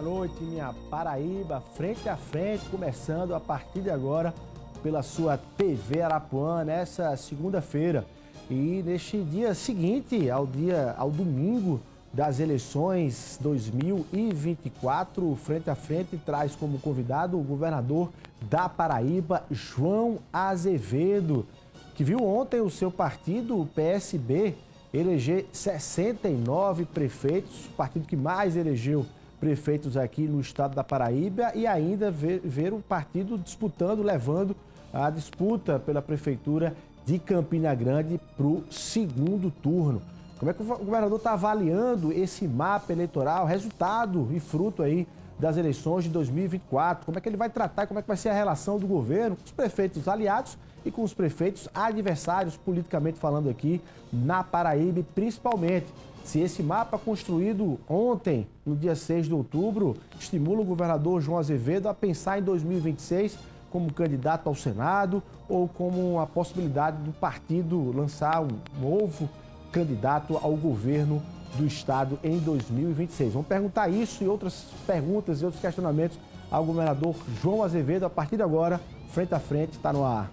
Boa noite, minha Paraíba, frente a frente, começando a partir de agora pela sua TV Arapuã, nessa segunda-feira. E neste dia seguinte ao domingo das eleições 2024, frente a frente traz como convidado o governador da Paraíba, João Azevedo, que viu ontem o seu partido, o PSB, eleger 69 prefeitos, o partido que mais elegeu prefeitos aqui no estado da Paraíba, e ainda ver o partido disputando, levando a disputa pela prefeitura de Campina Grande para o segundo turno. Como é que o governador está avaliando esse mapa eleitoral, resultado e fruto aí das eleições de 2024? Como é que ele vai tratar, como é que vai ser a relação do governo com os prefeitos aliados e com os prefeitos adversários, politicamente falando aqui na Paraíba, principalmente se esse mapa construído ontem, no dia 6 de outubro, estimula o governador João Azevedo a pensar em 2026 como candidato ao Senado ou como a possibilidade do partido lançar um novo candidato ao governo do estado em 2026. Vamos perguntar isso e outras perguntas e outros questionamentos ao governador João Azevedo. A partir de agora, frente a frente, está no ar.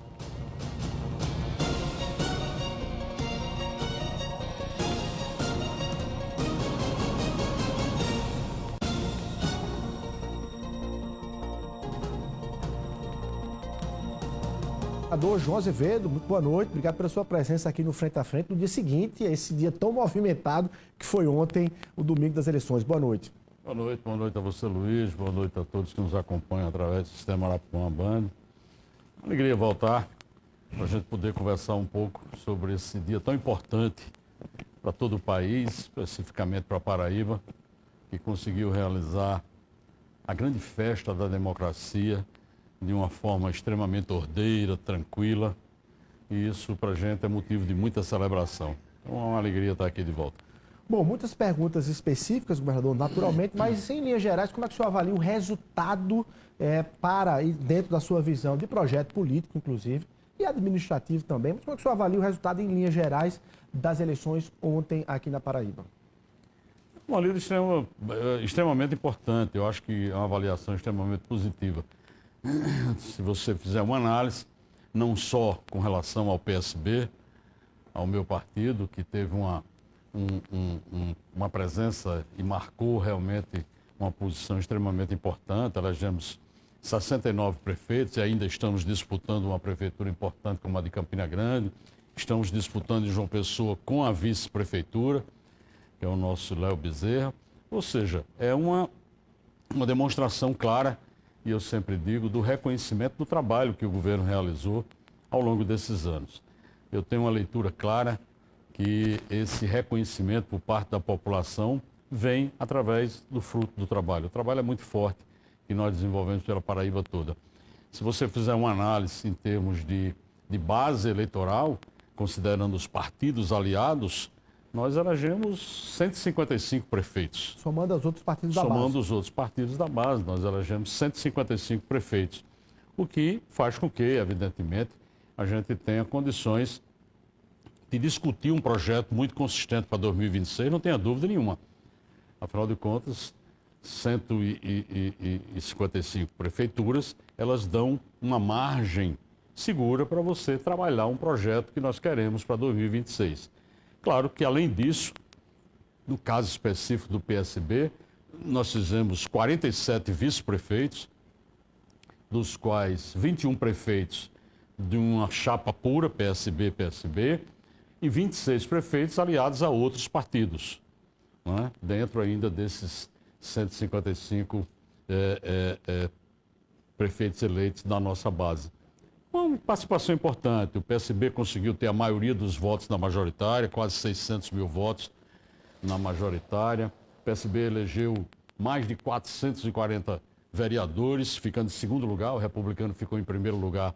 Governador João Azevedo, muito boa noite, obrigado pela sua presença aqui no Frente a Frente, no dia seguinte, esse dia tão movimentado que foi ontem, o domingo das eleições. Boa noite. Boa noite a você, Luiz, boa noite a todos que nos acompanham através do Sistema Arapuã Band. Alegria voltar para a gente poder conversar um pouco sobre esse dia tão importante para todo o país, especificamente para a Paraíba, que conseguiu realizar a grande festa da democracia de uma forma extremamente ordeira, tranquila, e isso para a gente é motivo de muita celebração. Então é uma alegria estar aqui de volta. Bom, muitas perguntas específicas, governador, naturalmente, mas em linhas gerais, como é que o senhor avalia o resultado para e dentro da sua visão de projeto político, inclusive, e administrativo também, mas como é que o senhor avalia o resultado em linhas gerais das eleições ontem aqui na Paraíba? Uma lida extremamente importante, eu acho que é uma avaliação extremamente positiva. Se você fizer uma análise, não só com relação ao PSB, ao meu partido, que teve uma presença e marcou realmente uma posição extremamente importante, elegemos 69 prefeitos e ainda estamos disputando uma prefeitura importante como a de Campina Grande, estamos disputando em João Pessoa com a vice-prefeitura, que é o nosso Léo Bezerra, ou seja, é uma demonstração clara, e eu sempre digo, do reconhecimento do trabalho que o governo realizou ao longo desses anos. Eu tenho uma leitura clara que esse reconhecimento por parte da população vem através do fruto do trabalho. O trabalho é muito forte que nós desenvolvemos pela Paraíba toda. Se você fizer uma análise em termos de base eleitoral, considerando os partidos aliados, nós elegemos 155 prefeitos. Somando os outros partidos da base. Somando os outros partidos da base, nós elegemos 155 prefeitos, o que faz com que, evidentemente, a gente tenha condições de discutir um projeto muito consistente para 2026, não tenha dúvida nenhuma. Afinal de contas, 155 prefeituras, elas dão uma margem segura para você trabalhar um projeto que nós queremos para 2026. Claro que, além disso, no caso específico do PSB, nós fizemos 47 vice-prefeitos, dos quais 21 prefeitos de uma chapa pura, PSB, e 26 prefeitos aliados a outros partidos, não é? Dentro ainda desses 155 prefeitos eleitos da nossa base. Uma participação importante, o PSB conseguiu ter a maioria dos votos na majoritária, quase 600 mil votos na majoritária. O PSB elegeu mais de 440 vereadores, ficando em segundo lugar. O republicano ficou em primeiro lugar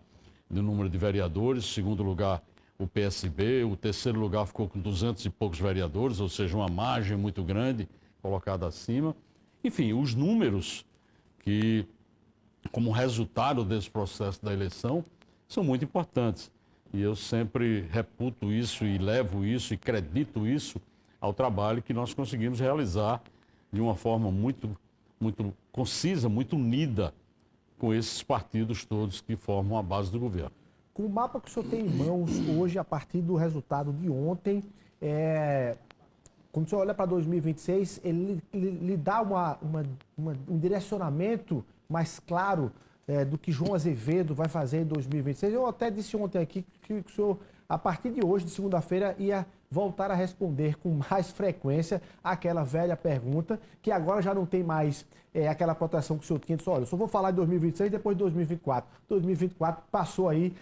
no número de vereadores, em segundo lugar o PSB, o terceiro lugar ficou com 200 e poucos vereadores, ou seja, uma margem muito grande colocada acima. Enfim, os números que, como resultado desse processo da eleição, são muito importantes. E eu sempre reputo isso e levo isso e acredito isso ao trabalho que nós conseguimos realizar de uma forma muito muito concisa, muito unida com esses partidos todos que formam a base do governo. Com o mapa que o senhor tem em mãos hoje, a partir do resultado de ontem, quando o senhor olha para 2026, ele lhe dá um direcionamento mais claro do que João Azevedo vai fazer em 2026. Eu até disse ontem aqui que o senhor, a partir de hoje, de segunda-feira, ia voltar a responder com mais frequência aquela velha pergunta, que agora já não tem mais aquela proteção que o senhor tinha. Disse, olha, eu só vou falar de 2026 depois de 2024. 2024 passou aí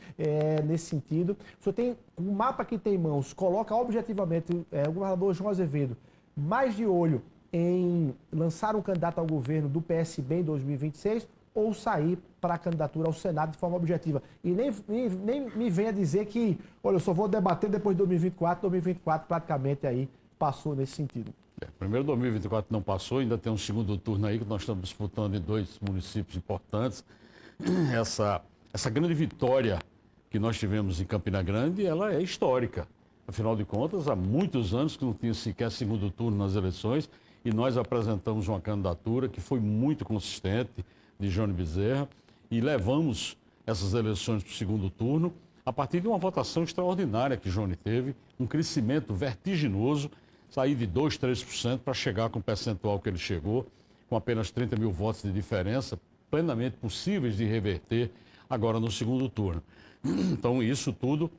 nesse sentido. O senhor tem um mapa que tem em mãos, coloca objetivamente o governador João Azevedo mais de olho em lançar um candidato ao governo do PSB em 2026 ou sair para a candidatura ao Senado de forma objetiva. E nem me venha dizer que, olha, eu só vou debater depois de 2024, 2024 praticamente aí passou nesse sentido. Primeiro 2024 não passou, ainda tem um segundo turno aí que nós estamos disputando em 2 municípios importantes. Essa grande vitória que nós tivemos em Campina Grande, ela é histórica. Afinal de contas, há muitos anos que não tinha sequer segundo turno nas eleições e nós apresentamos uma candidatura que foi muito consistente, de Johnny Bezerra, e levamos essas eleições para o segundo turno a partir de uma votação extraordinária que Johnny teve, um crescimento vertiginoso, sair de 2%, 3% para chegar com o percentual que ele chegou, com apenas 30 mil votos de diferença, plenamente possíveis de reverter agora no segundo turno. Então, isso tudo,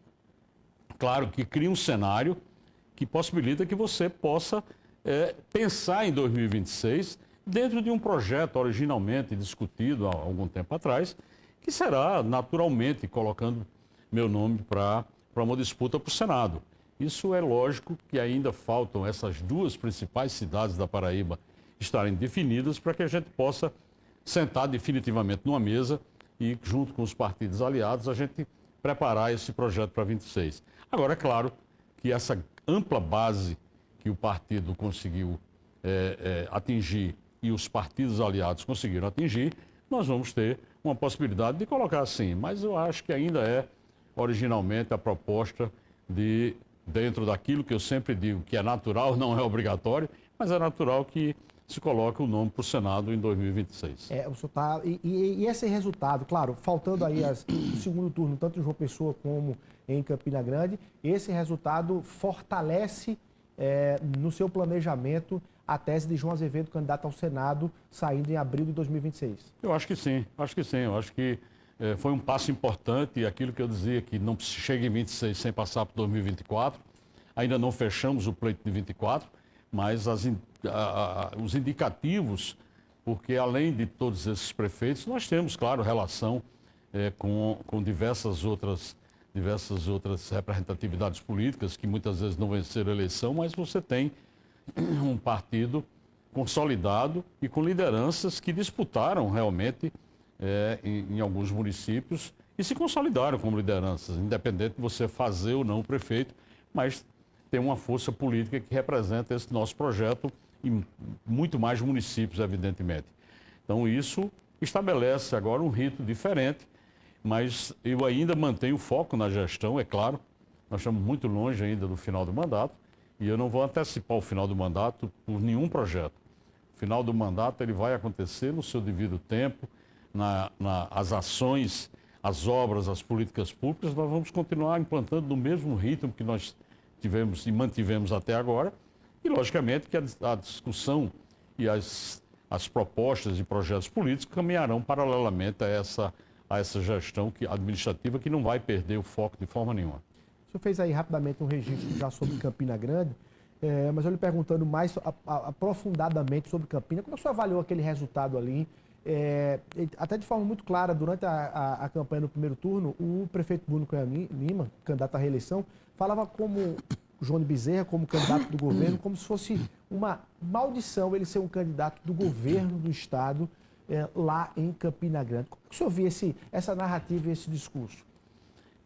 claro que cria um cenário que possibilita que você possa pensar em 2026 dentro de um projeto originalmente discutido há algum tempo atrás, que será naturalmente colocando meu nome para uma disputa para o Senado. Isso é lógico que ainda faltam essas 2 principais cidades da Paraíba estarem definidas para que a gente possa sentar definitivamente numa mesa e, junto com os partidos aliados, a gente preparar esse projeto para 26. Agora, é claro que essa ampla base que o partido conseguiu atingir e os partidos aliados conseguiram atingir, nós vamos ter uma possibilidade de colocar assim. Mas eu acho que ainda é originalmente a proposta de, dentro daquilo que eu sempre digo, que é natural, não é obrigatório, mas é natural que se coloque o nome para o Senado em 2026. O senhor tá, e esse resultado, claro, faltando aí o segundo turno, tanto em João Pessoa como em Campina Grande, esse resultado fortalece no seu planejamento a tese de João Azevedo, candidato ao Senado, saindo em abril de 2026? Eu acho que sim, Eu acho que foi um passo importante, e aquilo que eu dizia, que não chega em 26 sem passar para 2024. Ainda não fechamos o pleito de 24, mas os indicativos, porque além de todos esses prefeitos, nós temos, claro, relação com diversas outras representatividades políticas que muitas vezes não venceram a eleição, mas você tem um partido consolidado e com lideranças que disputaram realmente em alguns municípios e se consolidaram como lideranças, independente de você fazer ou não o prefeito, mas tem uma força política que representa esse nosso projeto em muito mais municípios, evidentemente. Então, isso estabelece agora um rito diferente, mas eu ainda mantenho o foco na gestão, é claro. Nós estamos muito longe ainda do final do mandato e eu não vou antecipar o final do mandato por nenhum projeto. O final do mandato ele vai acontecer no seu devido tempo, as ações, as obras, as políticas públicas, nós vamos continuar implantando no mesmo ritmo que nós tivemos e mantivemos até agora. E, logicamente, que a discussão e as propostas e projetos políticos caminharão paralelamente a essa gestão administrativa que não vai perder o foco de forma nenhuma. O senhor fez aí rapidamente um registro já sobre Campina Grande, mas eu lhe perguntando mais aprofundadamente sobre Campina, como o senhor avaliou aquele resultado ali? Até de forma muito clara, durante a campanha no primeiro turno, o prefeito Bruno Cunha Lima, candidato à reeleição, falava como Johnny Bezerra, como candidato do governo, como se fosse uma maldição ele ser um candidato do governo do estado lá em Campina Grande. Como é que o senhor vê essa narrativa e esse discurso?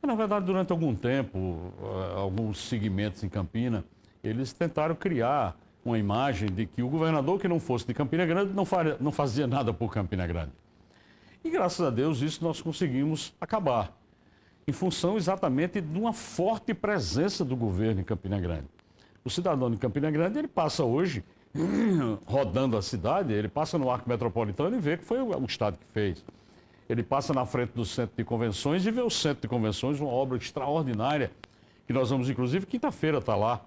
Na verdade, durante algum tempo, alguns segmentos em Campina, eles tentaram criar uma imagem de que o governador que não fosse de Campina Grande não fazia nada por Campina Grande. E graças a Deus isso nós conseguimos acabar, em função exatamente de uma forte presença do governo em Campina Grande. O cidadão de Campina Grande ele passa hoje rodando a cidade, ele passa no Arco Metropolitano e vê que foi o Estado que fez. Ele passa na frente do Centro de Convenções e vê o Centro de Convenções, uma obra extraordinária, que nós vamos, inclusive, quinta-feira estar lá,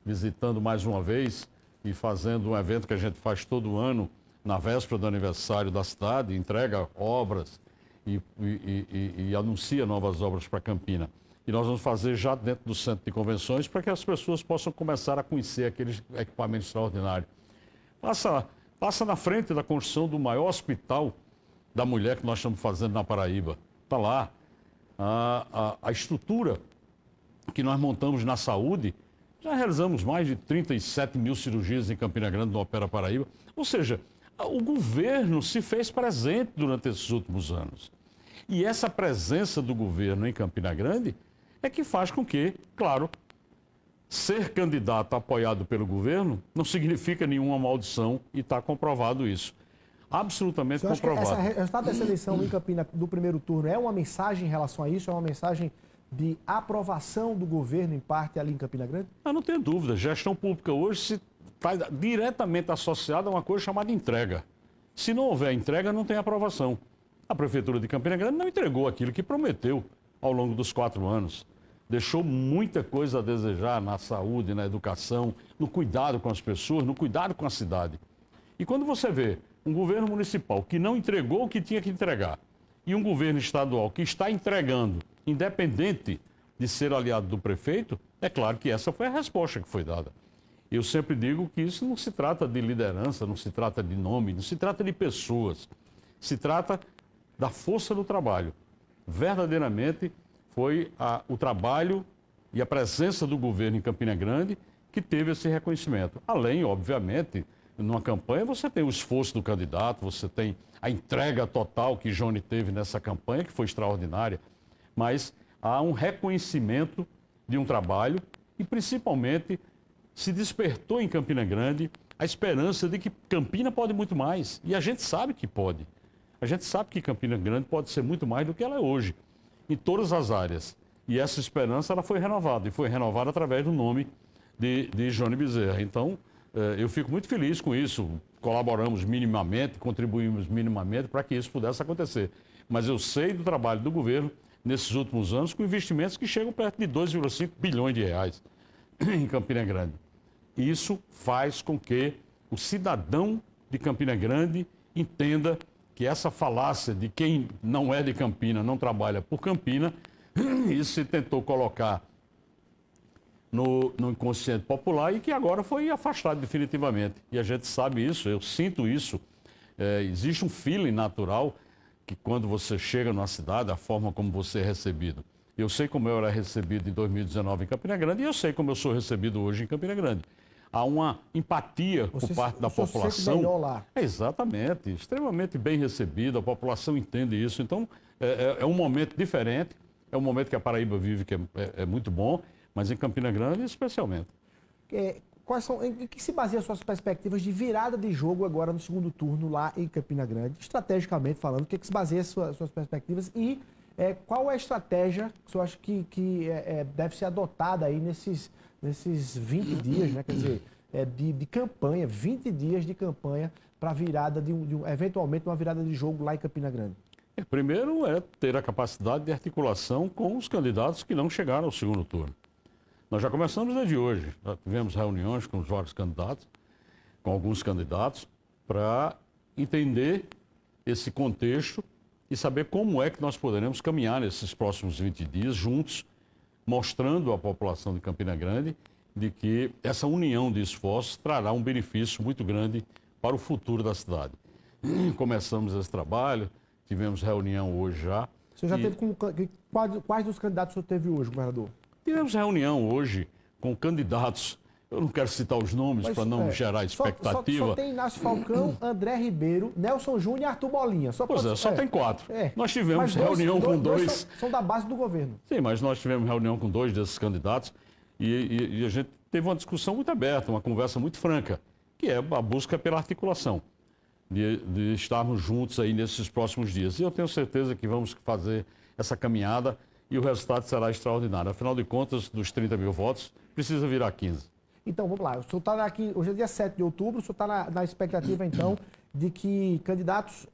visitando mais uma vez e fazendo um evento que a gente faz todo ano, na véspera do aniversário da cidade, entrega obras e anuncia novas obras para Campina. E nós vamos fazer já dentro do Centro de Convenções para que as pessoas possam começar a conhecer aqueles equipamentos extraordinários. Passa na frente da construção do maior hospital da mulher que nós estamos fazendo na Paraíba. Está lá. A estrutura que nós montamos na saúde, já realizamos mais de 37 mil cirurgias em Campina Grande, no Opera Paraíba. Ou seja, o governo se fez presente durante esses últimos anos. E essa presença do governo em Campina Grande é que faz com que, claro, ser candidato apoiado pelo governo não significa nenhuma maldição e está comprovado isso. Absolutamente comprovado. O resultado dessa eleição em Campina do primeiro turno é uma mensagem em relação a isso? É uma mensagem de aprovação do governo, em parte, ali em Campina Grande? Eu não tenho dúvida. Gestão pública hoje está diretamente associada a uma coisa chamada entrega. Se não houver entrega, não tem aprovação. A Prefeitura de Campina Grande não entregou aquilo que prometeu ao longo dos 4 anos. Deixou muita coisa a desejar na saúde, na educação, no cuidado com as pessoas, no cuidado com a cidade. E quando você vê um governo municipal que não entregou o que tinha que entregar e um governo estadual que está entregando, independente de ser aliado do prefeito, é claro que essa foi a resposta que foi dada. Eu sempre digo que isso não se trata de liderança, não se trata de nome, não se trata de pessoas. Se trata da força do trabalho. Verdadeiramente foi o trabalho e a presença do governo em Campina Grande que teve esse reconhecimento. Além, obviamente, numa campanha você tem o esforço do candidato, você tem a entrega total que Johnny teve nessa campanha, que foi extraordinária, mas há um reconhecimento de um trabalho e, principalmente, se despertou em Campina Grande a esperança de que Campina pode muito mais. E a gente sabe que pode. A gente sabe que Campina Grande pode ser muito mais do que ela é hoje, em todas as áreas. E essa esperança ela foi renovada, e foi renovada através do nome de Johnny Bezerra. Então, eu fico muito feliz com isso. Colaboramos minimamente, contribuímos minimamente para que isso pudesse acontecer. Mas eu sei do trabalho do governo nesses últimos anos com investimentos que chegam perto de 2,5 bilhões de reais em Campina Grande. Isso faz com que o cidadão de Campina Grande entenda que essa falácia de quem não é de Campina não trabalha por Campina, isso se tentou colocar no inconsciente popular e que agora foi afastado definitivamente. E a gente sabe isso, eu sinto isso. Existe um feeling natural que quando você chega numa cidade, a forma como você é recebido. Eu sei como eu era recebido em 2019 em Campina Grande e eu sei como eu sou recebido hoje em Campina Grande. Há uma empatia por parte da população. Melhor lá. Exatamente, extremamente bem recebido, a população entende isso. Então, é um momento diferente, é um momento que a Paraíba vive que é muito bom, mas em Campina Grande especialmente. Em que se baseia as suas perspectivas de virada de jogo agora no segundo turno lá em Campina Grande? Estrategicamente falando, o que se baseia as suas perspectivas e qual é a estratégia que você acha que deve ser adotada aí nesses 20 dias, né? Quer dizer, de campanha, 20 dias de campanha para a virada eventualmente uma virada de jogo lá em Campina Grande? Primeiro é ter a capacidade de articulação com os candidatos que não chegaram ao segundo turno. Nós já começamos desde hoje, já tivemos reuniões com os vários candidatos, com alguns candidatos, para entender esse contexto e saber como é que nós poderemos caminhar nesses próximos 20 dias juntos, mostrando à população de Campina Grande de que essa união de esforços trará um benefício muito grande para o futuro da cidade. Começamos esse trabalho, tivemos reunião hoje já. Você já teve quais dos candidatos o senhor teve hoje, governador? Tivemos reunião hoje com candidatos, eu não quero citar os nomes para não gerar expectativa. Só tem Inácio Falcão, André Ribeiro, Nelson Júnior e Arthur Bolinha. Só tem 4. Nós tivemos reunião com dois. São da base do governo. Sim, mas nós tivemos reunião com 2 desses candidatos e a gente teve uma discussão muito aberta, uma conversa muito franca, que é a busca pela articulação, de estarmos juntos aí nesses próximos dias. E eu tenho certeza que vamos fazer essa caminhada e o resultado será extraordinário. Afinal de contas, dos 30 mil votos, precisa virar 15. Então, vamos lá. O senhor está aqui, hoje é dia 7 de outubro, o senhor está na expectativa, então, de que candidatos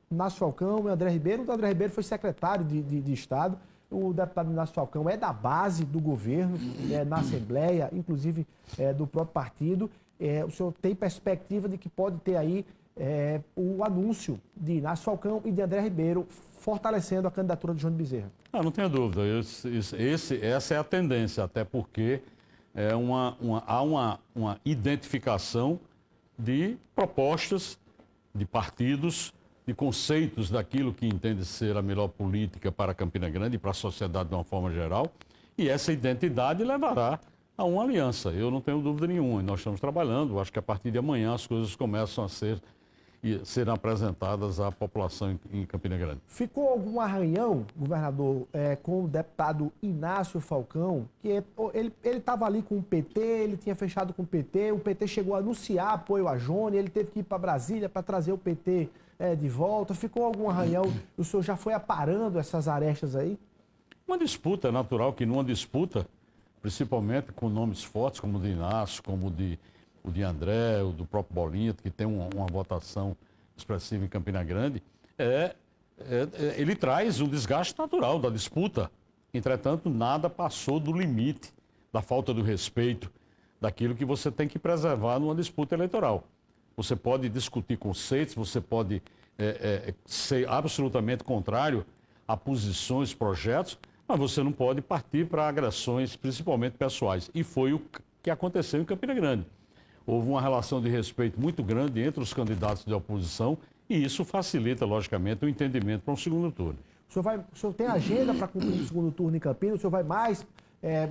Inácio Falcão e André Ribeiro. O André Ribeiro foi secretário de Estado. O deputado Inácio Falcão é da base do governo, na Assembleia, inclusive do próprio partido. O senhor tem perspectiva de que pode ter aí o anúncio de Inácio Falcão e de André Ribeiro fortalecendo a candidatura de João Bezerra? Não tenha dúvida. Essa é a tendência, até porque há uma identificação de propostas, de partidos, de conceitos daquilo que entende ser a melhor política para Campina Grande e para a sociedade de uma forma geral, e essa identidade levará a uma aliança. Eu não tenho dúvida nenhuma, e nós estamos trabalhando, acho que a partir de amanhã as coisas começam a serão apresentadas à população em Campina Grande. Ficou algum arranhão, governador, com o deputado Inácio Falcão, que ele estava ali com o PT, ele tinha fechado com o PT chegou a anunciar apoio a Jônia, ele teve que ir para Brasília para trazer o PT de volta. Ficou algum arranhão? O senhor já foi aparando essas arestas aí? Uma disputa, é natural que numa disputa, principalmente com nomes fortes como o de Inácio, como o de André, o do próprio Bolinha, que tem uma votação expressiva em Campina Grande, ele traz um desgaste natural da disputa. Entretanto, nada passou do limite, da falta do respeito, daquilo que você tem que preservar numa disputa eleitoral. Você pode discutir conceitos, você pode ser absolutamente contrário a posições, projetos, mas você não pode partir para agressões, principalmente pessoais. E foi o que aconteceu em Campina Grande. Houve uma relação de respeito muito grande entre os candidatos de oposição e isso facilita, logicamente, o entendimento para um segundo turno. O senhor tem agenda para cumprir o segundo turno em Campinas? O senhor vai mais,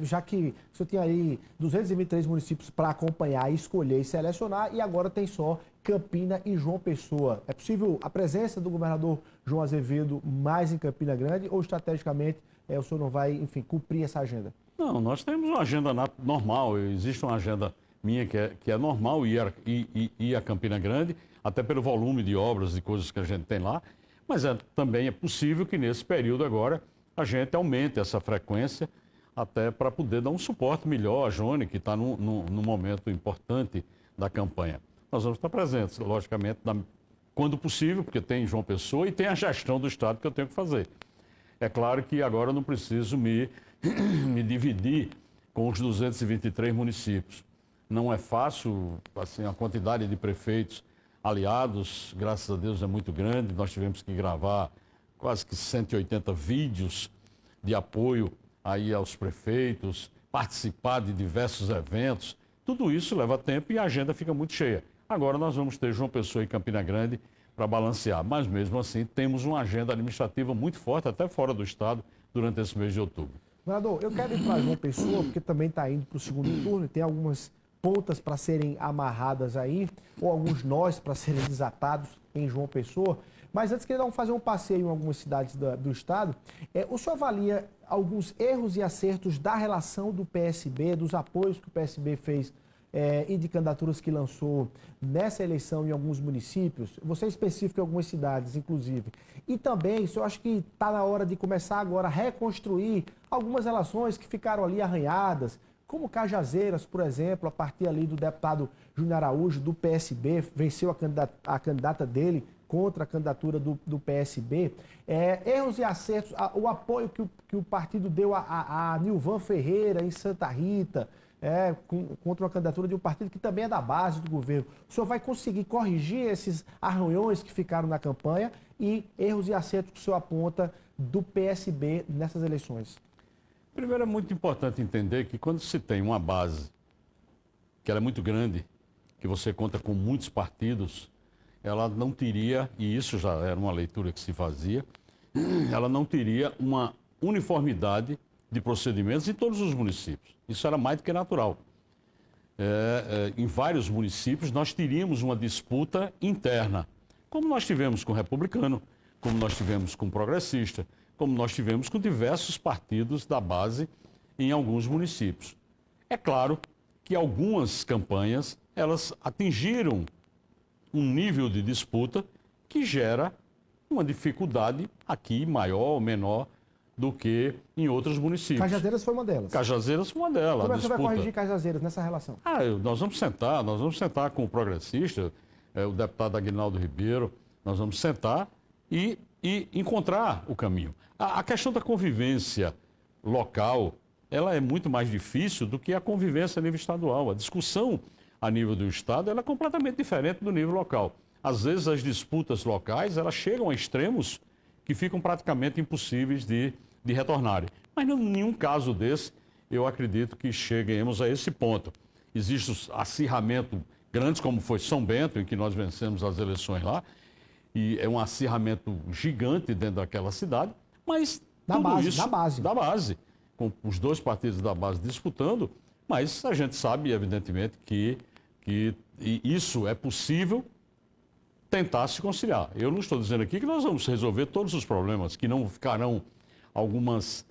já que o senhor tem aí 223 municípios para acompanhar, escolher e selecionar, e agora tem só Campina e João Pessoa. É possível a presença do governador João Azevedo mais em Campina Grande ou, estrategicamente, o senhor não vai, enfim, cumprir essa agenda? Não, nós temos uma agenda normal, existe uma agenda minha que é normal ir a Campina Grande, até pelo volume de obras e coisas que a gente tem lá, mas também é possível que nesse período agora a gente aumente essa frequência até para poder dar um suporte melhor à Jônia, que está num momento importante da campanha. Nós vamos estar presentes, logicamente, quando possível, porque tem João Pessoa e tem a gestão do Estado que eu tenho que fazer. É claro que agora eu não preciso me dividir com os 223 municípios. Não é fácil, assim, a quantidade de prefeitos aliados, graças a Deus, é muito grande. Nós tivemos que gravar quase que 180 vídeos de apoio aí aos prefeitos, participar de diversos eventos. Tudo isso leva tempo e a agenda fica muito cheia. Agora nós vamos ter João Pessoa e Campina Grande para balancear, mas mesmo assim temos uma agenda administrativa muito forte, até fora do estado, durante esse mês de outubro. Governador, eu quero ir para João Pessoa, porque também está indo para o segundo turno e tem algumas pontas para serem amarradas aí, ou alguns nós para serem desatados em João Pessoa. Mas antes, queria fazer um passeio em algumas cidades do estado. O senhor avalia alguns erros e acertos da relação do PSB, dos apoios que o PSB fez e de candidaturas que lançou nessa eleição em alguns municípios? Você é específico em algumas cidades, inclusive. E também, o senhor acha que está na hora de começar agora a reconstruir algumas relações que ficaram ali arranhadas, como Cajazeiras, por exemplo, a partir ali do deputado Júnior Araújo, do PSB, venceu a candidata dele contra a candidatura do PSB. Erros e acertos, o apoio que o partido deu a Nilvan Ferreira em Santa Rita, contra uma candidatura de um partido que também é da base do governo. O senhor vai conseguir corrigir esses arranhões que ficaram na campanha e erros e acertos que o senhor aponta do PSB nessas eleições? Primeiro, é muito importante entender que quando se tem uma base que ela é muito grande, que você conta com muitos partidos, ela não teria, e isso já era uma leitura que se fazia, ela não teria uma uniformidade de procedimentos em todos os municípios. Isso era mais do que natural. Em vários municípios nós teríamos uma disputa interna, como nós tivemos com o republicano, como nós tivemos com o progressista, como nós tivemos com diversos partidos da base em alguns municípios. É claro que algumas campanhas, elas atingiram um nível de disputa que gera uma dificuldade aqui, maior ou menor, do que em outros municípios. Cajazeiras foi uma delas. Cajazeiras foi uma delas. Como é que você vai corrigir Cajazeiras nessa relação? Nós vamos sentar com o progressista, o deputado Aguinaldo Ribeiro, nós vamos sentar e encontrar o caminho. A questão da convivência local, ela é muito mais difícil do que a convivência a nível estadual. A discussão a nível do estado, ela é completamente diferente do nível local. Às vezes as disputas locais, elas chegam a extremos que ficam praticamente impossíveis de retornarem. Mas em nenhum caso desse, eu acredito que cheguemos a esse ponto. Existe acirramento grandes, como foi São Bento, em que nós vencemos as eleições lá, e é um acirramento gigante dentro daquela cidade, mas da base, com os dois partidos da base disputando, mas a gente sabe, evidentemente, que isso é possível tentar se conciliar. Eu não estou dizendo aqui que nós vamos resolver todos os problemas, que não ficarão algumas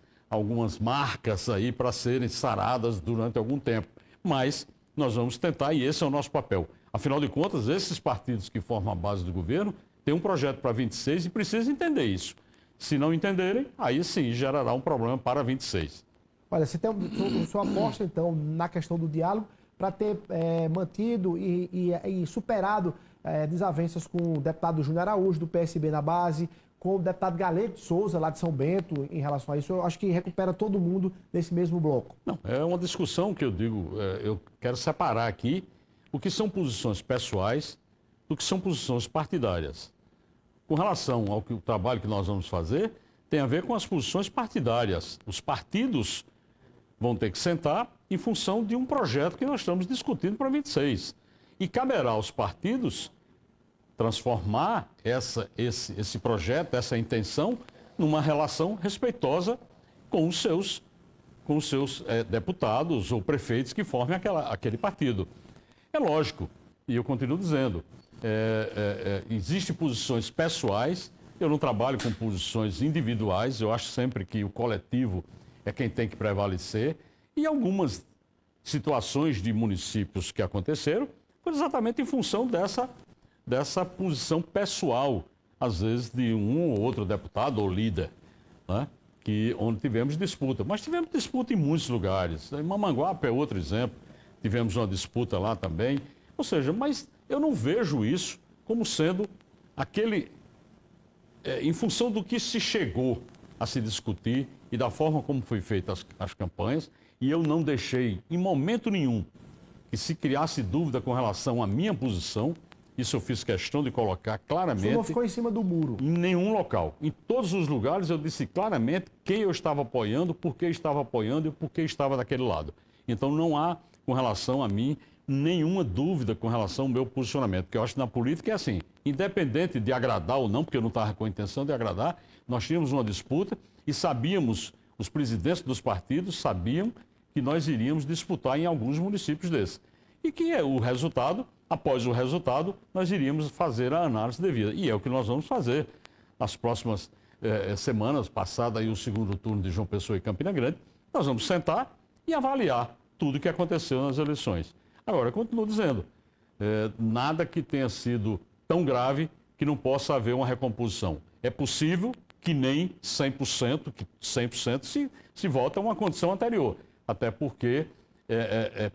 marcas aí para serem saradas durante algum tempo, mas nós vamos tentar e esse é o nosso papel. Afinal de contas, esses partidos que formam a base do governo têm um projeto para 26 e precisam entender isso. Se não entenderem, aí sim gerará um problema para 26. Olha, você tem o seu aposta, então, na questão do diálogo para ter mantido e superado desavenças com o deputado Júnior Araújo, do PSB na base, com o deputado Galego de Souza, lá de São Bento, em relação a isso. Eu acho que recupera todo mundo nesse mesmo bloco. Não, é uma discussão que eu digo, eu quero separar aqui o que são posições pessoais do que são posições partidárias. Com relação ao trabalho que nós vamos fazer, tem a ver com as posições partidárias. Os partidos vão ter que sentar em função de um projeto que nós estamos discutindo para 26. E caberá aos partidos transformar esse projeto, essa intenção, numa relação respeitosa com os seus deputados ou prefeitos que formem aquele partido. É lógico, e eu continuo dizendo, existem posições pessoais, eu não trabalho com posições individuais, eu acho sempre que o coletivo é quem tem que prevalecer, e algumas situações de municípios que aconteceram foi exatamente em função dessa posição pessoal, às vezes de um ou outro deputado ou líder, né? Onde tivemos disputa. Mas tivemos disputa em muitos lugares. Em Mamanguape é outro exemplo, tivemos uma disputa lá também. Ou seja, mas eu não vejo isso como sendo em função do que se chegou a se discutir e da forma como foi feita as campanhas, e eu não deixei em momento nenhum que se criasse dúvida com relação à minha posição. Isso eu fiz questão de colocar claramente. Você não ficou em cima do muro? Em nenhum local. Em todos os lugares eu disse claramente quem eu estava apoiando, por que estava apoiando e por que estava daquele lado. Então não há, com relação a mim, nenhuma dúvida com relação ao meu posicionamento. Porque eu acho que na política é assim, independente de agradar ou não, porque eu não estava com a intenção de agradar, nós tínhamos uma disputa e sabíamos, os presidentes dos partidos sabiam que nós iríamos disputar em alguns municípios desses. E que o resultado, após o resultado, nós iríamos fazer a análise devida. E é o que nós vamos fazer nas próximas semanas, passada aí o segundo turno de João Pessoa e Campina Grande, nós vamos sentar e avaliar tudo o que aconteceu nas eleições. Agora, eu continuo dizendo, nada que tenha sido tão grave que não possa haver uma recomposição. É possível que nem 100%, que 100% se volta a uma condição anterior. Até porque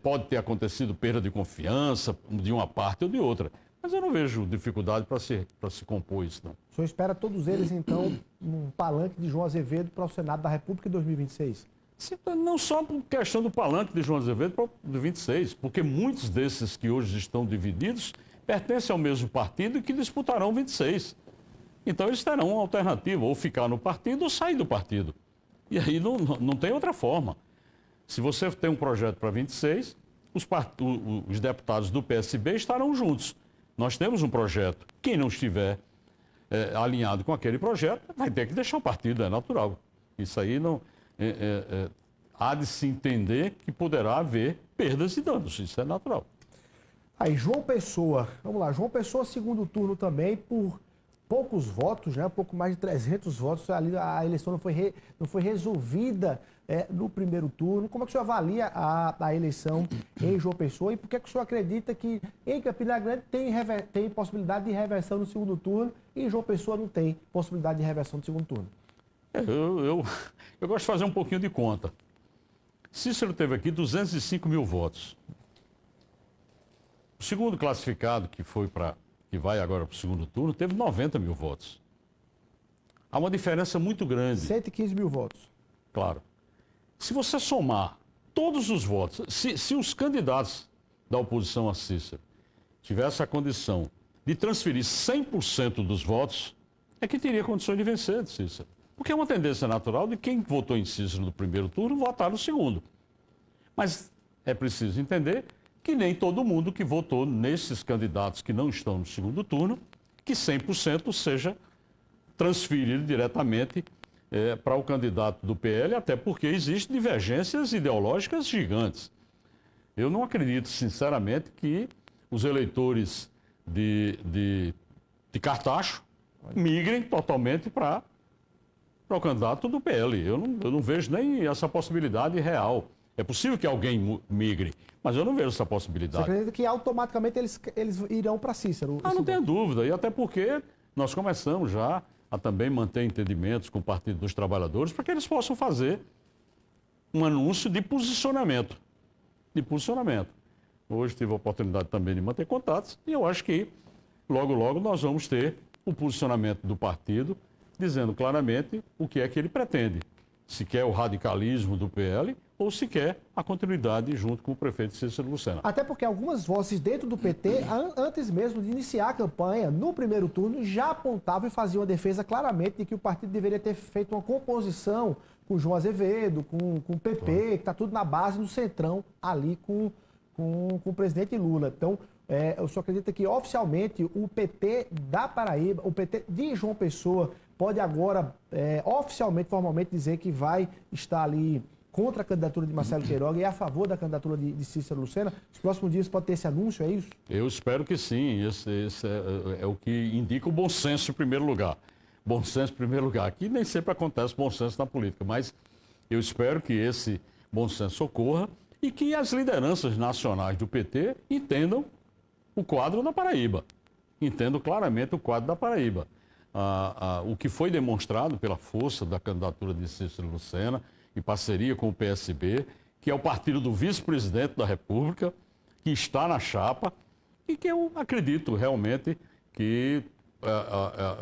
pode ter acontecido perda de confiança de uma parte ou de outra. Mas eu não vejo dificuldade para se compor isso, não. O senhor espera todos eles, então, num palanque de João Azevedo para o Senado da República em 2026? Não só por questão do palanque de João Azevedo para o 26, porque muitos desses que hoje estão divididos pertencem ao mesmo partido e que disputarão 26. Então eles terão uma alternativa, ou ficar no partido ou sair do partido. E aí não tem outra forma. Se você tem um projeto para 26, os deputados do PSB estarão juntos. Nós temos um projeto. Quem não estiver alinhado com aquele projeto vai ter que deixar o partido, é natural. Isso aí não há de se entender que poderá haver perdas e danos, isso é natural. Aí, João Pessoa, vamos lá, João Pessoa, segundo turno também, por poucos votos, né? Pouco mais de 300 votos, ali a eleição não foi resolvida no primeiro turno. Como é que o senhor avalia a eleição em João Pessoa e por que o senhor acredita que em Campina Grande tem possibilidade de reversão no segundo turno e em João Pessoa não tem possibilidade de reversão no segundo turno? Eu gosto de fazer um pouquinho de conta. Cícero teve aqui 205 mil votos. O segundo classificado, que vai agora para o segundo turno, teve 90 mil votos. Há uma diferença muito grande. 115 mil votos. Claro. Se você somar todos os votos, se os candidatos da oposição a Cícero tivessem a condição de transferir 100% dos votos, é que teria condições de vencer de Cícero. Porque é uma tendência natural de quem votou em Cícero no primeiro turno votar no segundo. Mas é preciso entender que nem todo mundo que votou nesses candidatos que não estão no segundo turno, que 100% seja transferido diretamente para o candidato do PL, até porque existem divergências ideológicas gigantes. Eu não acredito, sinceramente, que os eleitores de Cartacho migrem totalmente para o candidato do PL. Eu não vejo nem essa possibilidade real. É possível que alguém migre, mas eu não vejo essa possibilidade. Você acredita que automaticamente eles irão para Cícero? Não tenho dúvida. E até porque nós começamos já a também manter entendimentos com o Partido dos Trabalhadores para que eles possam fazer um anúncio de posicionamento. Hoje tive a oportunidade também de manter contatos e eu acho que logo, logo nós vamos ter o posicionamento do partido dizendo claramente o que é que ele pretende. Se quer o radicalismo do PL ou se quer a continuidade junto com o prefeito Cícero Lucena. Até porque algumas vozes dentro do PT, antes mesmo de iniciar a campanha, no primeiro turno, já apontavam e faziam a defesa claramente de que o partido deveria ter feito uma composição com João Azevedo, com o PP, que está tudo na base, no centrão, ali com o presidente Lula. Então, eu só acredito que oficialmente o PT da Paraíba, o PT de João Pessoa, pode agora oficialmente, formalmente dizer que vai estar ali contra a candidatura de Marcelo Queiroga e a favor da candidatura de Cícero Lucena. Nos próximos dias pode ter esse anúncio, é isso? Eu espero que sim. Esse é o que indica o bom senso em primeiro lugar. Bom senso em primeiro lugar. Aqui nem sempre acontece bom senso na política, mas eu espero que esse bom senso ocorra e que as lideranças nacionais do PT entendam o quadro da Paraíba. Entendam claramente o quadro da Paraíba. O que foi demonstrado pela força da candidatura de Cícero Lucena, em parceria com o PSB, que é o partido do vice-presidente da República, que está na chapa, e que eu acredito realmente que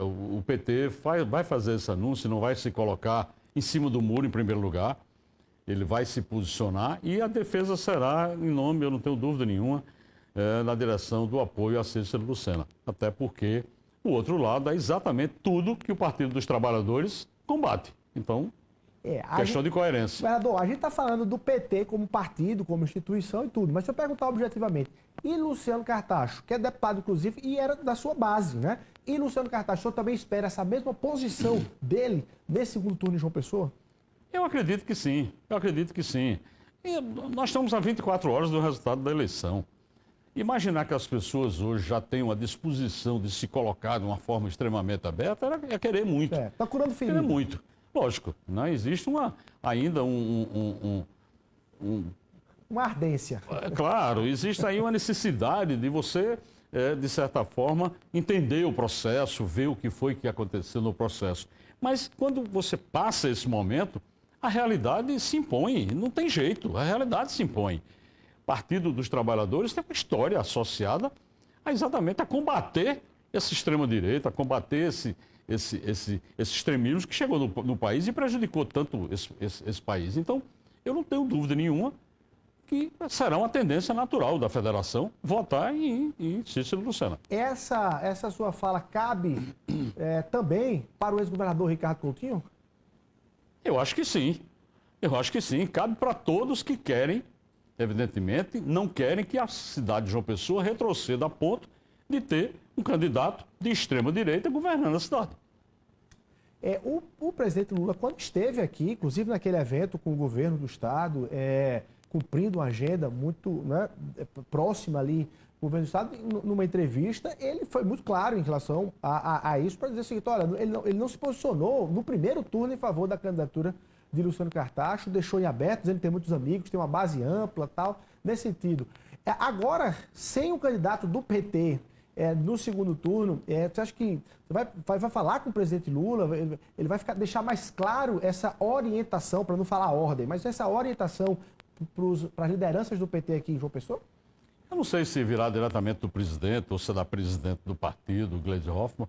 o PT vai fazer esse anúncio, não vai se colocar em cima do muro em primeiro lugar, ele vai se posicionar e a defesa será em nome, eu não tenho dúvida nenhuma, na direção do apoio a Cícero Lucena. Até porque o outro lado é exatamente tudo que o Partido dos Trabalhadores combate. Então, questão de coerência. Vereador, a gente está falando do PT como partido, como instituição e tudo, mas se eu perguntar objetivamente, e Luciano Cartacho, que é deputado inclusive e era da sua base, né? E Luciano Cartacho, o senhor também espera essa mesma posição dele nesse segundo turno de João Pessoa? Eu acredito que sim, E nós estamos a 24 horas do resultado da eleição. Imaginar que as pessoas hoje já têm uma disposição de se colocar de uma forma extremamente aberta é querer muito. Está curando ferida. Querer muito. Lógico, não existe ainda uma ardência. Claro, existe aí uma necessidade de você, de certa forma, entender o processo, ver o que foi que aconteceu no processo. Mas quando você passa esse momento, a realidade se impõe, não tem jeito, a realidade se impõe. Partido dos Trabalhadores tem uma história associada exatamente a combater essa extrema-direita, a combater esse extremismo que chegou no país e prejudicou tanto esse país. Então, eu não tenho dúvida nenhuma que será uma tendência natural da federação votar em Cícero Lucena. Essa sua fala cabe também para o ex-governador Ricardo Coutinho? Eu acho que sim. Cabe para todos que querem, evidentemente, não querem que a cidade de João Pessoa retroceda a ponto de ter um candidato de extrema-direita governando a cidade. O presidente Lula, quando esteve aqui, inclusive naquele evento com o governo do estado, cumprindo uma agenda muito próxima ali do governo do estado, numa entrevista, ele foi muito claro em relação a isso, para dizer o seguinte, olha, ele não se posicionou no primeiro turno em favor da candidatura de Luciano Cartacho, deixou em aberto, dizendo que tem muitos amigos, tem uma base ampla, tal, nesse sentido. Agora, sem o candidato do PT no segundo turno, você acha que você vai falar com o presidente Lula, ele vai deixar mais claro essa orientação, para não falar ordem, mas essa orientação para as lideranças do PT aqui em João Pessoa? Eu não sei se virá diretamente do presidente ou se é da presidente do partido, Gleisi Hoffmann,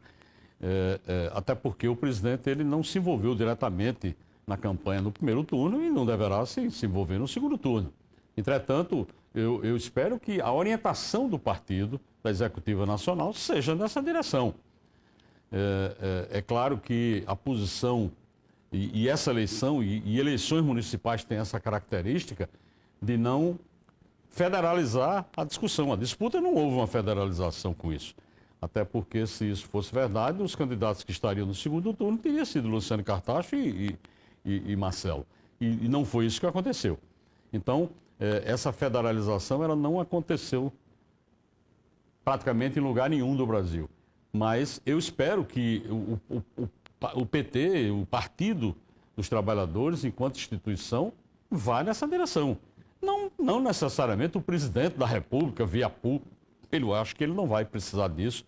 até porque o presidente ele não se envolveu diretamente na campanha no primeiro turno e não deverá se envolver no segundo turno. Entretanto, eu espero que a orientação do partido, da Executiva Nacional, seja nessa direção. É claro que a posição e essa eleição e eleições municipais têm essa característica de não federalizar a discussão. A disputa não houve uma federalização com isso. Até porque, se isso fosse verdade, os candidatos que estariam no segundo turno teriam sido Luciano Cartacho e Marcelo. E não foi isso que aconteceu. Então, essa federalização ela não aconteceu praticamente em lugar nenhum do Brasil. Mas eu espero que o PT, o Partido dos Trabalhadores, enquanto instituição, vá nessa direção. Não necessariamente o presidente da República, via público, eu acho que ele não vai precisar disso,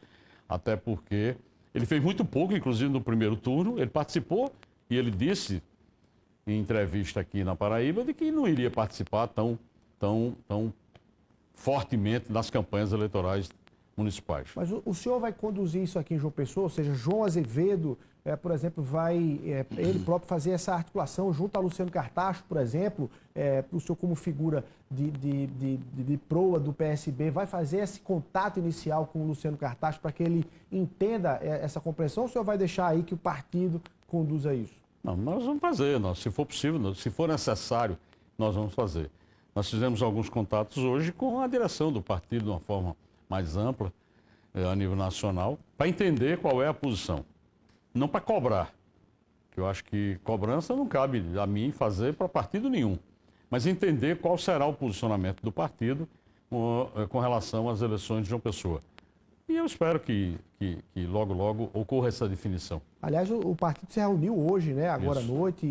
até porque ele fez muito pouco, inclusive no primeiro turno, ele participou e ele disse em entrevista aqui na Paraíba de que não iria participar tão fortemente nas campanhas eleitorais municipais. Mas o senhor vai conduzir isso aqui em João Pessoa, ou seja, João Azevedo, por exemplo, vai ele próprio fazer essa articulação junto a Luciano Cartacho, por exemplo, o senhor como figura de proa do PSB, vai fazer esse contato inicial com o Luciano Cartacho para que ele entenda essa compreensão, ou o senhor vai deixar aí que o partido conduza isso? Não, nós vamos fazer, se for possível, se for necessário, nós vamos fazer. Nós fizemos alguns contatos hoje com a direção do partido de uma forma mais ampla, a nível nacional, para entender qual é a posição. Não para cobrar, que eu acho que cobrança não cabe a mim fazer para partido nenhum, mas entender qual será o posicionamento do partido com relação às eleições de João Pessoa. E eu espero que logo, logo ocorra essa definição. Aliás, o partido se reuniu hoje, né, agora à noite,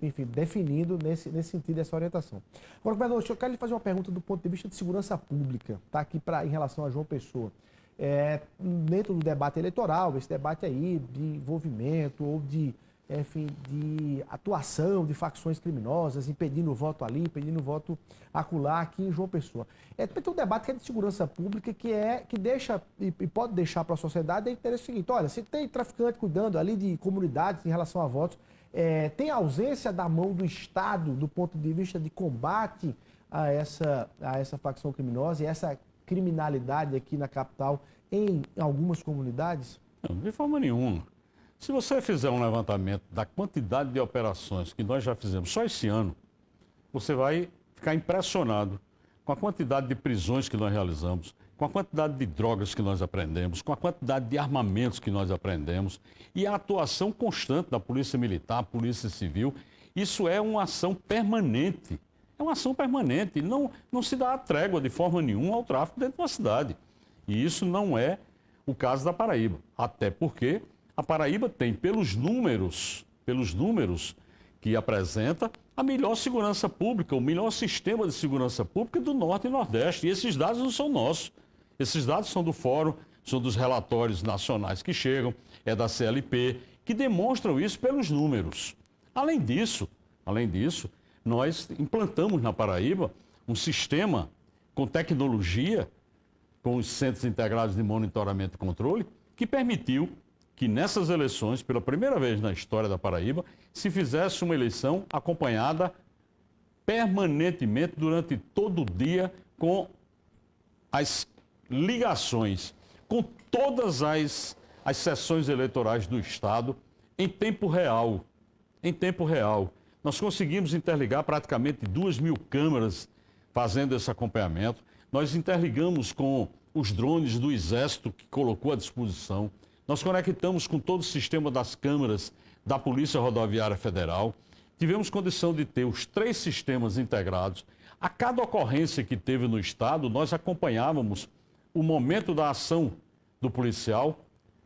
enfim, definindo nesse sentido essa orientação. Agora, governador, eu quero lhe fazer uma pergunta do ponto de vista de segurança pública, tá, aqui em relação a João Pessoa. Dentro do debate eleitoral, esse debate aí de envolvimento ou de atuação de facções criminosas, impedindo o voto ali, impedindo o voto acolá aqui em João Pessoa. Tem um debate que é de segurança pública que deixa e pode deixar para a sociedade o interesse seguinte: olha, se tem traficante cuidando ali de comunidades em relação a votos, tem ausência da mão do Estado do ponto de vista de combate a essa facção criminosa e essa criminalidade aqui na capital em algumas comunidades? Não, de forma nenhuma. Se você fizer um levantamento da quantidade de operações que nós já fizemos só esse ano, você vai ficar impressionado com a quantidade de prisões que nós realizamos, com a quantidade de drogas que nós apreendemos, com a quantidade de armamentos que nós apreendemos e a atuação constante da Polícia Militar, Polícia Civil. Isso é uma ação permanente. É uma ação permanente. Não se dá trégua de forma nenhuma ao tráfico dentro de uma cidade. E isso não é o caso da Paraíba. Até porque a Paraíba tem, pelos números que apresenta, a melhor segurança pública, o melhor sistema de segurança pública do Norte e Nordeste. E esses dados não são nossos. Esses dados são do Fórum, são dos relatórios nacionais que chegam, é da CLP, que demonstram isso pelos números. Além disso, nós implantamos na Paraíba um sistema com tecnologia, com os Centros Integrados de Monitoramento e Controle, que permitiu que nessas eleições, pela primeira vez na história da Paraíba, se fizesse uma eleição acompanhada permanentemente durante todo o dia com as ligações, com todas as sessões eleitorais do Estado em tempo real. Em tempo real. Nós conseguimos interligar praticamente 2.000 câmeras fazendo esse acompanhamento. Nós interligamos com os drones do Exército que colocou à disposição. Nós conectamos com todo o sistema das câmeras da Polícia Rodoviária Federal. Tivemos condição de ter os 3 sistemas integrados. A cada ocorrência que teve no Estado, nós acompanhávamos o momento da ação do policial,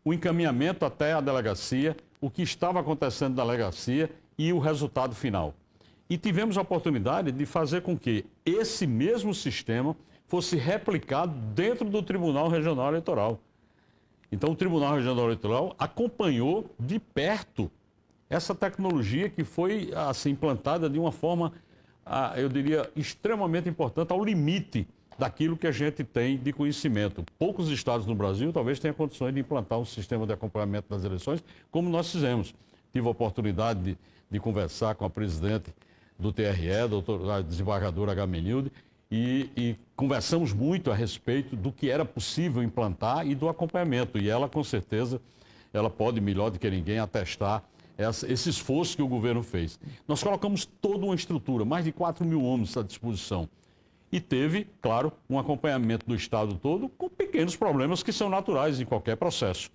o encaminhamento até a delegacia, o que estava acontecendo na delegacia e o resultado final. E tivemos a oportunidade de fazer com que esse mesmo sistema fosse replicado dentro do Tribunal Regional Eleitoral. Então, o Tribunal Regional Eleitoral acompanhou de perto essa tecnologia que foi assim, implantada de uma forma, eu diria, extremamente importante, ao limite daquilo que a gente tem de conhecimento. Poucos estados no Brasil talvez tenham condições de implantar um sistema de acompanhamento das eleições, como nós fizemos. Tive a oportunidade de conversar com a presidente do TRE, a desembargadora Agamenilde, e conversamos muito a respeito do que era possível implantar e do acompanhamento. E ela, com certeza, ela pode, melhor do que ninguém, atestar esse esforço que o governo fez. Nós colocamos toda uma estrutura, mais de 4 mil homens à disposição. E teve, claro, um acompanhamento do Estado todo com pequenos problemas que são naturais em qualquer processo.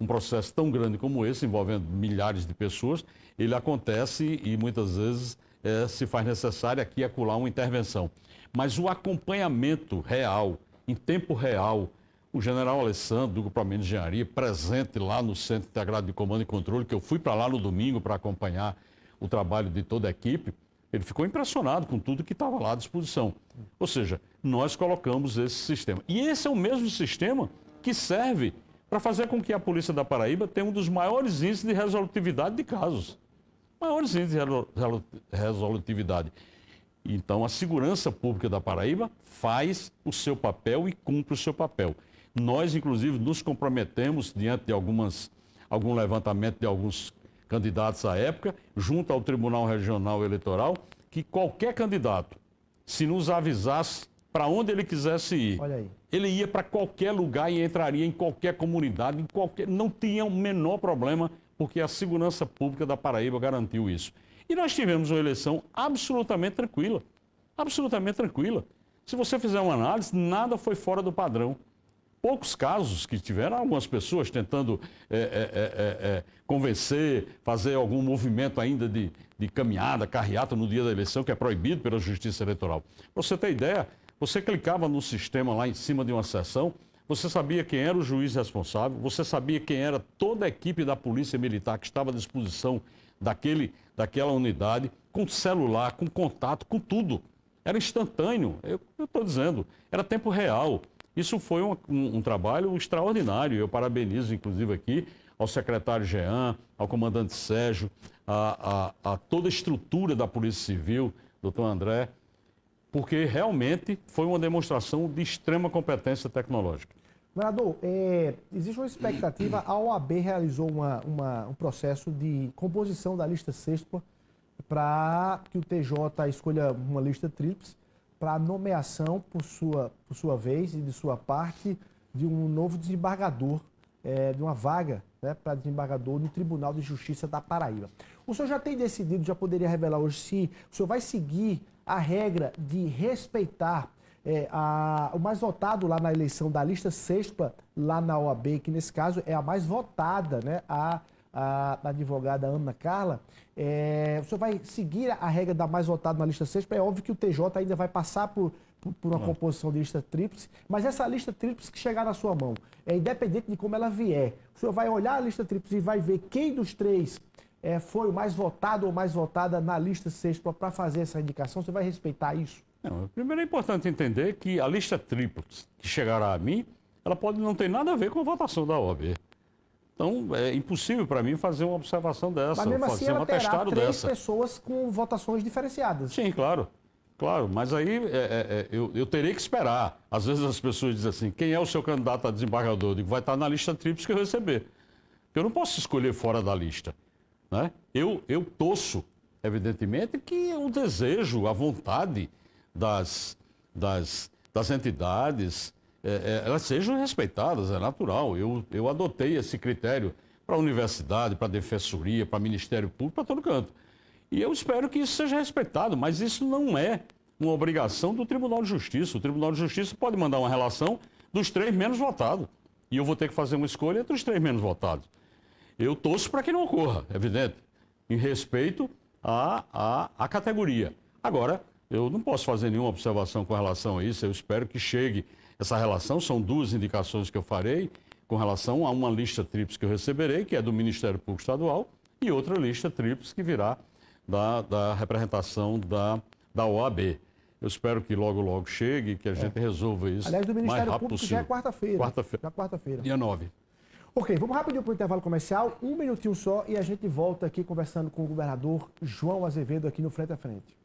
Um processo tão grande como esse, envolvendo milhares de pessoas, ele acontece e muitas vezes se faz necessário aqui e acolá uma intervenção. Mas o acompanhamento real, em tempo real, o general Alessandro, do Grupamento de Engenharia, presente lá no Centro Integrado de Comando e Controle, que eu fui para lá no domingo para acompanhar o trabalho de toda a equipe, ele ficou impressionado com tudo que estava lá à disposição. Ou seja, nós colocamos esse sistema. E esse é o mesmo sistema que serve para fazer com que a Polícia da Paraíba tenha um dos maiores índices de resolutividade de casos. Maiores índices de resolutividade. Então, a Segurança Pública da Paraíba faz o seu papel e cumpre o seu papel. Nós, inclusive, nos comprometemos diante de algum levantamento de alguns candidatos à época, junto ao Tribunal Regional Eleitoral, que qualquer candidato, se nos avisasse para onde ele quisesse ir, ele ia para qualquer lugar e entraria em qualquer comunidade, não tinha o menor problema, porque a Segurança Pública da Paraíba garantiu isso. E nós tivemos uma eleição absolutamente tranquila, absolutamente tranquila. Se você fizer uma análise, nada foi fora do padrão. Poucos casos que tiveram, algumas pessoas tentando convencer, fazer algum movimento ainda de caminhada, carreata no dia da eleição, que é proibido pela Justiça Eleitoral. Para você ter ideia, você clicava no sistema lá em cima de uma sessão, você sabia quem era o juiz responsável, você sabia quem era toda a equipe da Polícia Militar que estava à disposição daquela unidade, com celular, com contato, com tudo. Era instantâneo, eu estou dizendo, era tempo real. Isso foi um trabalho extraordinário. Eu parabenizo, inclusive, aqui ao secretário Jean, ao comandante Sérgio, a toda a estrutura da Polícia Civil, doutor André, porque realmente foi uma demonstração de extrema competência tecnológica. Governador, existe uma expectativa, a OAB realizou um processo de composição da lista sexta para que o TJ escolha uma lista tríplice para nomeação, por sua vez e de sua parte, de um novo desembargador, de uma vaga, né, para desembargador no Tribunal de Justiça da Paraíba. O senhor já tem decidido, já poderia revelar hoje, se o senhor vai seguir a regra de respeitar o mais votado lá na eleição da lista sexta, lá na OAB, que nesse caso é a mais votada, né, a advogada Ana Carla, o senhor vai seguir a regra da mais votada na lista sexta? É óbvio que o TJ ainda vai passar por uma composição de lista tríplice, mas essa lista tríplice que chegar na sua mão, independente de como ela vier, o senhor vai olhar a lista tríplice e vai ver quem dos três foi o mais votado ou mais votada na lista sexta para fazer essa indicação? Você vai respeitar isso? Não, primeiro é importante entender que a lista tríplice que chegará a mim, ela pode não ter nada a ver com a votação da OAB. Então, é impossível para mim fazer uma observação dessa, mas mesmo assim, fazer um atestado dessa. Três pessoas com votações diferenciadas. Sim, claro. Claro, mas aí eu terei que esperar. Às vezes as pessoas dizem assim, quem é o seu candidato a desembargador? Eu digo, vai estar na lista tríplice que eu receber. Eu não posso escolher fora da lista. Né? Eu torço, evidentemente, que o desejo, a vontade das entidades, elas sejam respeitadas, é natural. Eu adotei esse critério para a universidade, para a defensoria, para o Ministério Público, para todo canto. E eu espero que isso seja respeitado, mas isso não é uma obrigação do Tribunal de Justiça. O Tribunal de Justiça pode mandar uma relação dos 3 menos votados. E eu vou ter que fazer uma escolha entre os 3 menos votados. Eu torço para que não ocorra, é evidente, em respeito à categoria. Agora, eu não posso fazer nenhuma observação com relação a isso. Eu espero que chegue essa relação. São 2 indicações que eu farei com relação a uma lista tríplice que eu receberei, que é do Ministério Público Estadual, e outra lista tríplice que virá da representação da OAB. Eu espero que logo, logo chegue e que a gente resolva isso. Aliás, do o mais Ministério rápido Público possível. já é quarta-feira. Quarta-feira. Já quarta-feira. Dia 9. Ok, vamos rapidinho para o intervalo comercial, 1 minutinho só, e a gente volta aqui conversando com o governador João Azevedo aqui no Frente a Frente.